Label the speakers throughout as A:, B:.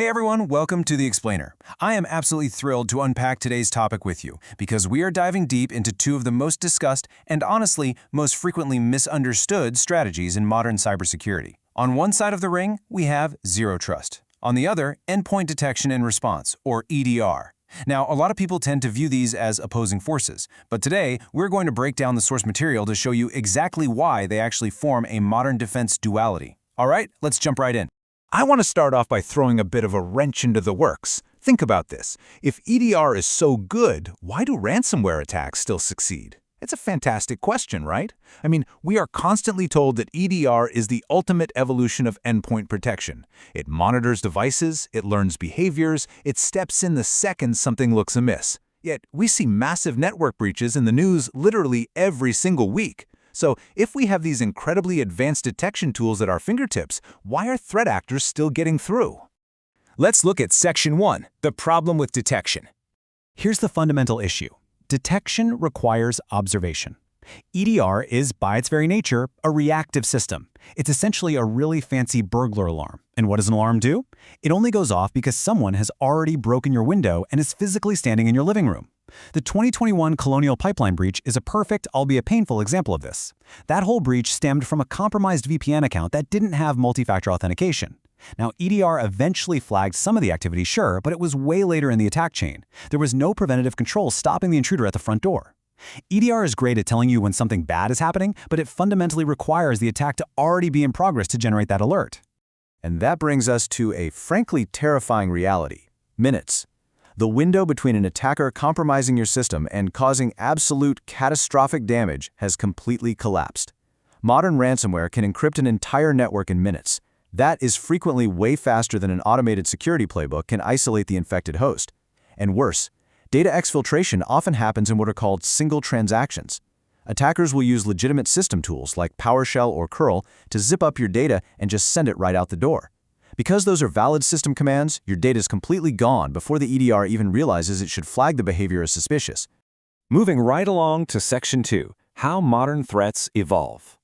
A: Hey everyone, welcome to The Explainer. I am absolutely thrilled to unpack today's topic with you because we are diving deep into two of the most discussed and honestly most frequently misunderstood strategies in modern cybersecurity. On one side of the ring, we have zero trust. On the other, endpoint detection and response, or EDR. Now, a lot of people tend to view these as opposing forces, but today we're going to break down the source material to show you exactly why they actually form a modern defense duality. All right, let's jump right in.
B: I want to start off by throwing a bit of a wrench into the works. Think about this. If EDR is so good, why do ransomware attacks still succeed? It's a fantastic question, right? I mean, we are constantly told that EDR is the ultimate evolution of endpoint protection. It monitors devices, it learns behaviors, it steps in the second something looks amiss. Yet, we see massive network breaches in the news literally every single week. So, if we have these incredibly advanced detection tools at our fingertips, why are threat actors still getting through?
A: Let's look at Section 1, the problem with detection.
C: Here's the fundamental issue. Detection requires observation. EDR is, by its very nature, a reactive system. It's essentially a really fancy burglar alarm. And what does an alarm do? It only goes off because someone has already broken your window and is physically standing in your living room. The 2021 Colonial Pipeline breach is a perfect, albeit painful, example of this. That whole breach stemmed from a compromised VPN account that didn't have multi-factor authentication. Now, EDR eventually flagged some of the activity, sure, but it was way later in the attack chain. There was no preventative control stopping the intruder at the front door. EDR is great at telling you when something bad is happening, but it fundamentally requires the attack to already be in progress to generate that alert.
A: And that brings us to a frankly terrifying reality: minutes. The window between an attacker compromising your system and causing absolute catastrophic damage has completely collapsed. Modern ransomware can encrypt an entire network in minutes. That is frequently way faster than an automated security playbook can isolate the infected host. And worse, data exfiltration often happens in what are called single transactions. Attackers will use legitimate system tools like PowerShell or curl to zip up your data and just send it right out the door. Because those are valid system commands, your data is completely gone before the EDR even realizes it should flag the behavior as suspicious.
D: Moving right along to Section 2, how modern threats evolve.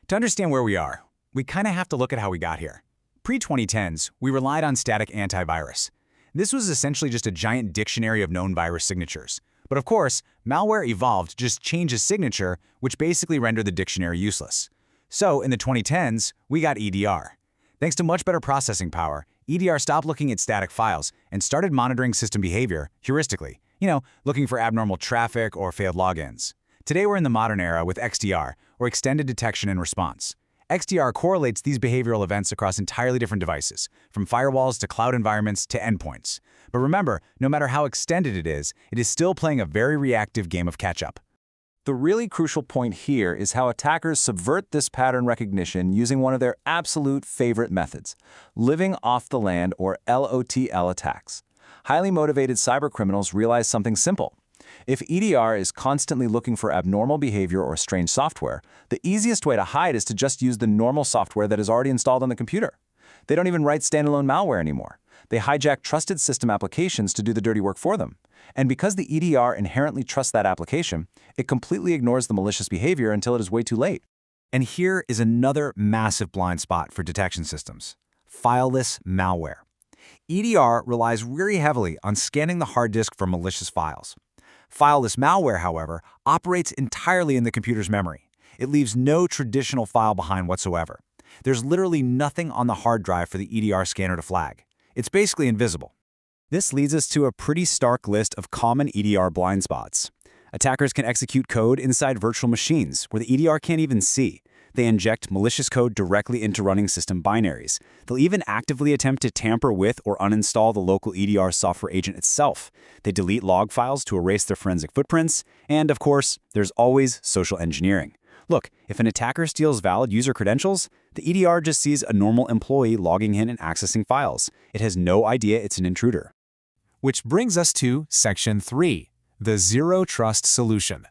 C: To understand where we are, we kind of have to look at how we got here. Pre-2010s, we relied on static antivirus. This was essentially just a giant dictionary of known virus signatures. But of course, malware evolved to just change its signature, which basically rendered the dictionary useless. So in the 2010s, we got EDR. Thanks to much better processing power, EDR stopped looking at static files and started monitoring system behavior heuristically, looking for abnormal traffic or failed logins. Today we're in the modern era with XDR, or extended detection and response. XDR correlates these behavioral events across entirely different devices, from firewalls to cloud environments to endpoints. But remember, no matter how extended it is still playing a very reactive game of catch-up.
D: The really crucial point here is how attackers subvert this pattern recognition using one of their absolute favorite methods: living off the land, or LOTL attacks. Highly motivated cybercriminals realize something simple. If EDR is constantly looking for abnormal behavior or strange software, the easiest way to hide is to just use the normal software that is already installed on the computer. They don't even write standalone malware anymore. They hijack trusted system applications to do the dirty work for them. And because the EDR inherently trusts that application, it completely ignores the malicious behavior until it is way too late.
C: And here is another massive blind spot for detection systems: fileless malware. EDR relies very heavily on scanning the hard disk for malicious files. Fileless malware, however, operates entirely in the computer's memory. It leaves no traditional file behind whatsoever. There's literally nothing on the hard drive for the EDR scanner to flag. It's basically invisible. This leads us to a pretty stark list of common EDR blind spots. Attackers can execute code inside virtual machines where the EDR can't even see. They inject malicious code directly into running system binaries. They'll even actively attempt to tamper with or uninstall the local EDR software agent itself. They delete log files to erase their forensic footprints. And of course, there's always social engineering. Look, if an attacker steals valid user credentials, the EDR just sees a normal employee logging in and accessing files. It has no idea it's an intruder.
A: Which brings us to Section 3, the Zero Trust Solution.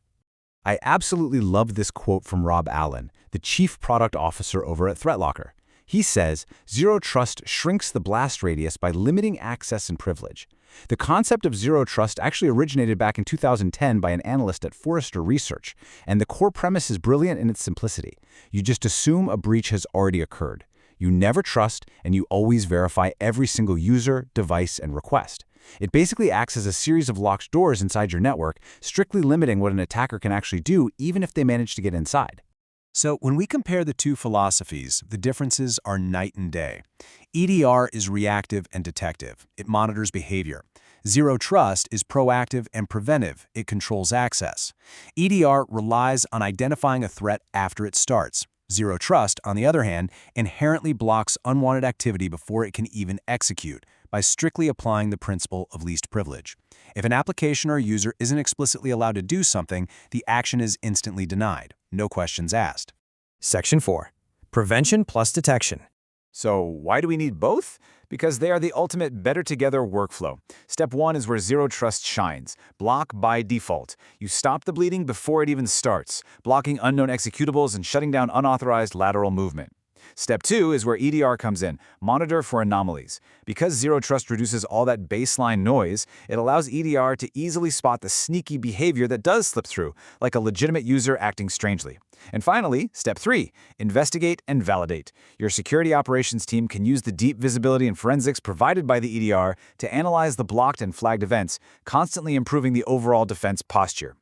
C: I absolutely love this quote from Rob Allen, the Chief Product Officer over at ThreatLocker. He says, "Zero Trust shrinks the blast radius by limiting access and privilege." The concept of zero trust actually originated back in 2010 by an analyst at Forrester Research, and the core premise is brilliant in its simplicity. You just assume a breach has already occurred. You never trust, and you always verify every single user, device, and request. It basically acts as a series of locked doors inside your network, strictly limiting what an attacker can actually do even if they manage to get inside.
A: So when we compare the two philosophies, the differences are night and day. EDR is reactive and detective. It monitors behavior. Zero Trust is proactive and preventive. It controls access. EDR relies on identifying a threat after it starts. Zero Trust, on the other hand, inherently blocks unwanted activity before it can even execute by strictly applying the principle of least privilege. If an application or user isn't explicitly allowed to do something, the action is instantly denied. No questions asked.
E: Section 4. Prevention plus detection.
B: So why do we need both? Because they are the ultimate better together workflow. Step 1 is where Zero Trust shines. Block by default. You stop the bleeding before it even starts, blocking unknown executables and shutting down unauthorized lateral movement. Step 2 is where EDR comes in. Monitor for anomalies. Because Zero Trust reduces all that baseline noise, it allows EDR to easily spot the sneaky behavior that does slip through, like a legitimate user acting strangely. And finally, Step 3, investigate and validate. Your security operations team can use the deep visibility and forensics provided by the EDR to analyze the blocked and flagged events, constantly improving the overall defense posture.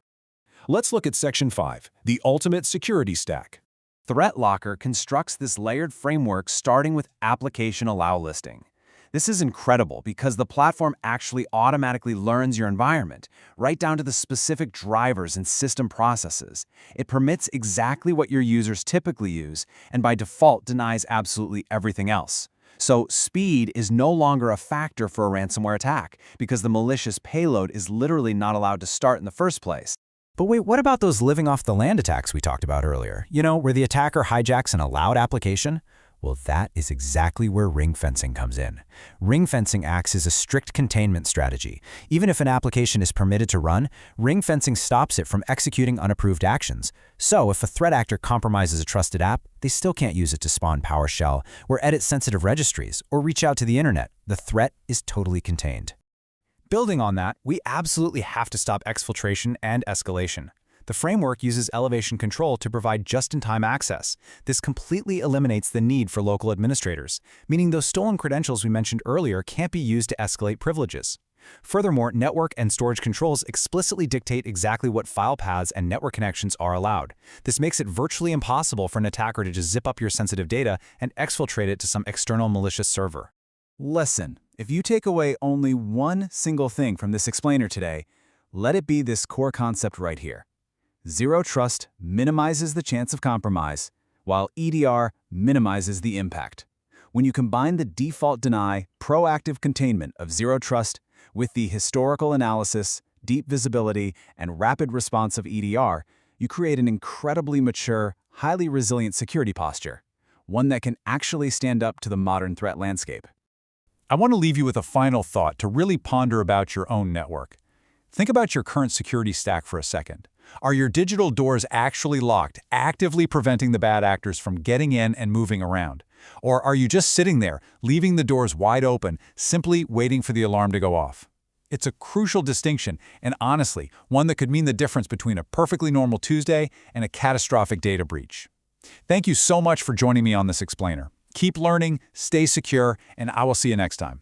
A: Let's look at Section 5, the ultimate security stack. Threat Locker constructs this layered framework starting with application allowlisting. This is incredible because the platform actually automatically learns your environment, right down to the specific drivers and system processes. It permits exactly what your users typically use, and by default denies absolutely everything else. So speed is no longer a factor for a ransomware attack because the malicious payload is literally not allowed to start in the first place.
C: But wait, what about those living off the land attacks we talked about earlier? You know, where the attacker hijacks an allowed application? Well, that is exactly where ringfencing comes in. Ringfencing acts as a strict containment strategy. Even if an application is permitted to run, ringfencing stops it from executing unapproved actions. So if a threat actor compromises a trusted app, they still can't use it to spawn PowerShell or edit sensitive registries or reach out to the internet. The threat is totally contained. Building on that, we absolutely have to stop exfiltration and escalation. The framework uses elevation control to provide just-in-time access. This completely eliminates the need for local administrators, meaning those stolen credentials we mentioned earlier can't be used to escalate privileges. Furthermore, network and storage controls explicitly dictate exactly what file paths and network connections are allowed. This makes it virtually impossible for an attacker to just zip up your sensitive data and exfiltrate it to some external malicious server.
A: Listen, if you take away only one single thing from this explainer today, let it be this core concept right here. Zero Trust minimizes the chance of compromise, while EDR minimizes the impact. When you combine the default deny, proactive containment of Zero Trust with the historical analysis, deep visibility, and rapid response of EDR, you create an incredibly mature, highly resilient security posture, one that can actually stand up to the modern threat landscape.
B: I want to leave you with a final thought to really ponder about your own network. Think about your current security stack for a second. Are your digital doors actually locked, actively preventing the bad actors from getting in and moving around? Or are you just sitting there, leaving the doors wide open, simply waiting for the alarm to go off? It's a crucial distinction, and honestly, one that could mean the difference between a perfectly normal Tuesday and a catastrophic data breach. Thank you so much for joining me on this explainer. Keep learning, stay secure, and I will see you next time.